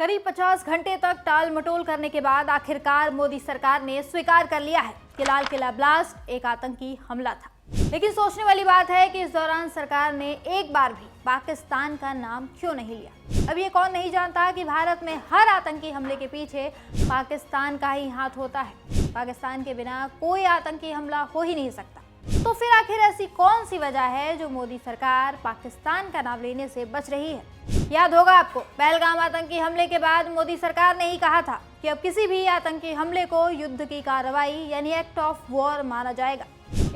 करीब 50 घंटे तक टाल मटोल करने के बाद आखिरकार मोदी सरकार ने स्वीकार कर लिया है कि लाल किला ब्लास्ट एक आतंकी हमला था। लेकिन सोचने वाली बात है कि इस दौरान सरकार ने एक बार भी पाकिस्तान का नाम क्यों नहीं लिया। अब ये कौन नहीं जानता कि भारत में हर आतंकी हमले के पीछे पाकिस्तान का ही हाथ होता है। पाकिस्तान के बिना कोई आतंकी हमला हो ही नहीं सकता। तो फिर आखिर ऐसी कौन सी वजह है जो मोदी सरकार पाकिस्तान का नाम लेने से बच रही है। याद होगा आपको, पहलगाम आतंकी हमले के बाद मोदी सरकार ने ही कहा था कि अब किसी भी आतंकी हमले को युद्ध की कार्रवाई यानी एक्ट ऑफ वॉर माना जाएगा।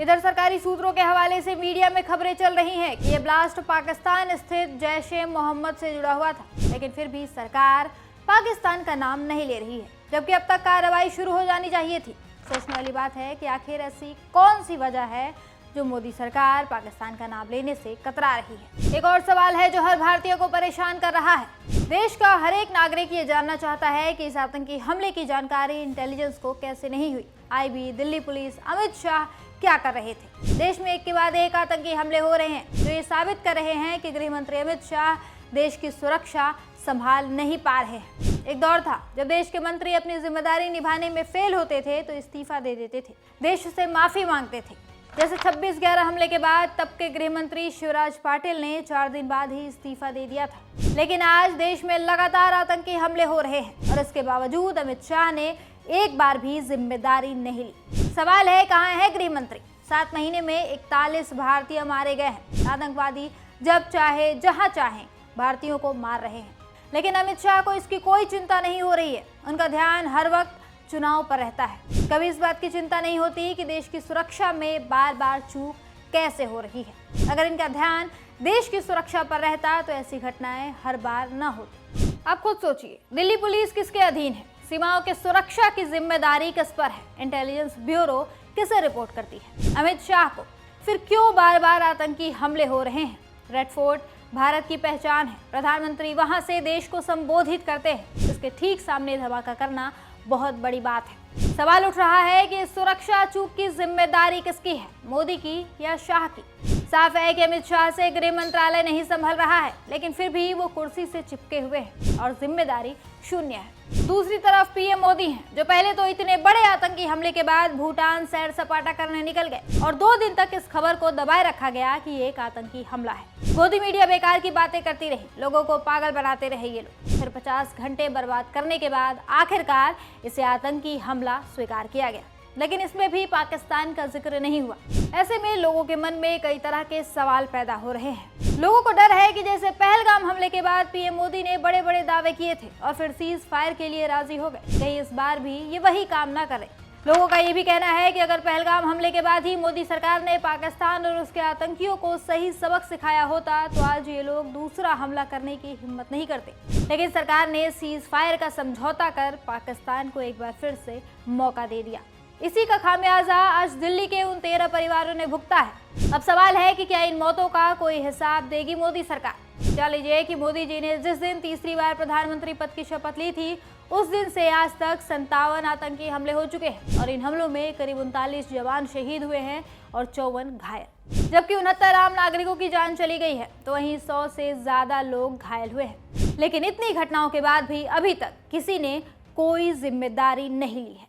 इधर सरकारी सूत्रों के हवाले से मीडिया में खबरें चल रही हैं कि ये ब्लास्ट पाकिस्तान स्थित जैश-ए-मोहम्मद से जुड़ा हुआ था, लेकिन फिर भी सरकार पाकिस्तान का नाम नहीं ले रही है, जबकि अब तक कार्रवाई शुरू हो जानी चाहिए थी। सोचने वाली बात है कि आखिर ऐसी कौन सी वजह है जो मोदी सरकार पाकिस्तान का नाम लेने से कतरा रही है। एक और सवाल है जो हर भारतीय को परेशान कर रहा है। देश का हर एक नागरिक ये जानना चाहता है कि इस आतंकी हमले की जानकारी इंटेलिजेंस को कैसे नहीं हुई। आईबी, दिल्ली पुलिस, अमित शाह क्या कर रहे थे। देश में एक के बाद एक आतंकी हमले हो रहे हैं जो ये साबित कर रहे हैं कि गृह मंत्री अमित शाह देश की सुरक्षा संभाल नहीं पा रहे हैं। एक दौर था जब देश के मंत्री अपनी जिम्मेदारी निभाने में फेल होते थे तो इस्तीफा दे देते थे, देश से माफी मांगते थे। जैसे 26/11 हमले के बाद तब के गृह मंत्री शिवराज पाटिल ने 4 दिन बाद ही इस्तीफा दे दिया था। लेकिन आज देश में लगातार आतंकी हमले हो रहे हैं और इसके बावजूद अमित शाह ने एक बार भी जिम्मेदारी नहीं ली। सवाल है, कहाँ है गृह मंत्री। 7 महीने में 41 भारतीय मारे गए हैं। आतंकवादी जब चाहे जहां चाहे भारतीयों को मार रहे हैं, लेकिन अमित शाह को इसकी कोई चिंता नहीं हो रही है। उनका ध्यान हर वक्त चुनाव पर रहता है। कभी इस बात की चिंता नहीं होती कि देश की सुरक्षा में बार बार चूक कैसे हो रही है। अगर इनका ध्यान देश की सुरक्षा पर रहता तो ऐसी घटनाएं हर बार न होती। आप खुद सोचिए, दिल्ली पुलिस किसके अधीन है? सीमाओं की सुरक्षा की जिम्मेदारी किस पर है? इंटेलिजेंस ब्यूरो किसे रिपोर्ट करती है? अमित शाह को। फिर क्यों बार बार आतंकी हमले हो रहे हैं? रेड फोर्ट भारत की पहचान है। प्रधानमंत्री वहां से देश को संबोधित करते हैं। इसके ठीक सामने धमाका करना बहुत बड़ी बात है। सवाल उठ रहा है कि सुरक्षा चूक की जिम्मेदारी किसकी है, मोदी की या शाह की? साफ है कि अमित शाह से गृह मंत्रालय नहीं संभल रहा है, लेकिन फिर भी वो कुर्सी से चिपके हुए हैं और जिम्मेदारी शून्य है। दूसरी तरफ पीएम मोदी हैं, जो पहले तो इतने बड़े आतंकी हमले के बाद भूटान सैर सपाटा करने निकल गए और 2 दिन तक इस खबर को दबाए रखा गया कि ये एक आतंकी हमला है। मोदी मीडिया बेकार की बातें करती रही, लोगों को पागल बनाते रहे ये लोग। फिर 50 घंटे बर्बाद करने के बाद आखिरकार इसे आतंकी हमला स्वीकार किया गया, लेकिन इसमें भी पाकिस्तान का जिक्र नहीं हुआ। ऐसे में लोगों के मन में कई तरह के सवाल पैदा हो रहे हैं। लोगों को डर है कि जैसे पहलगाम हमले के बाद पीएम मोदी ने बड़े बड़े दावे किए थे और फिर सीज फायर के लिए राजी हो गए, कहीं इस बार भी ये वही काम ना करे। लोगों का ये भी कहना है कि अगर पहलगाम हमले के बाद ही मोदी सरकार ने पाकिस्तान और उसके आतंकियों को सही सबक सिखाया होता तो आज ये लोग दूसरा हमला करने की हिम्मत नहीं करते। लेकिन सरकार ने सीज फायर का समझौता कर पाकिस्तान को एक बार फिर से मौका दे दिया। इसी का खामियाजा आज दिल्ली के उन 13 परिवारों ने भुगता है। अब सवाल है कि क्या इन मौतों का कोई हिसाब देगी मोदी सरकार? जान लीजिए कि मोदी जी ने जिस दिन तीसरी बार प्रधानमंत्री पद की शपथ ली थी, उस दिन से आज तक 57 आतंकी हमले हो चुके हैं और इन हमलों में करीब 39 जवान शहीद हुए हैं और 54 घायल, जबकि 69 आम नागरिकों की जान चली गई है, तो वहीं 100 से ज्यादा लोग घायल हुए हैं। लेकिन इतनी घटनाओं के बाद भी अभी तक किसी ने कोई जिम्मेदारी नहीं ली है।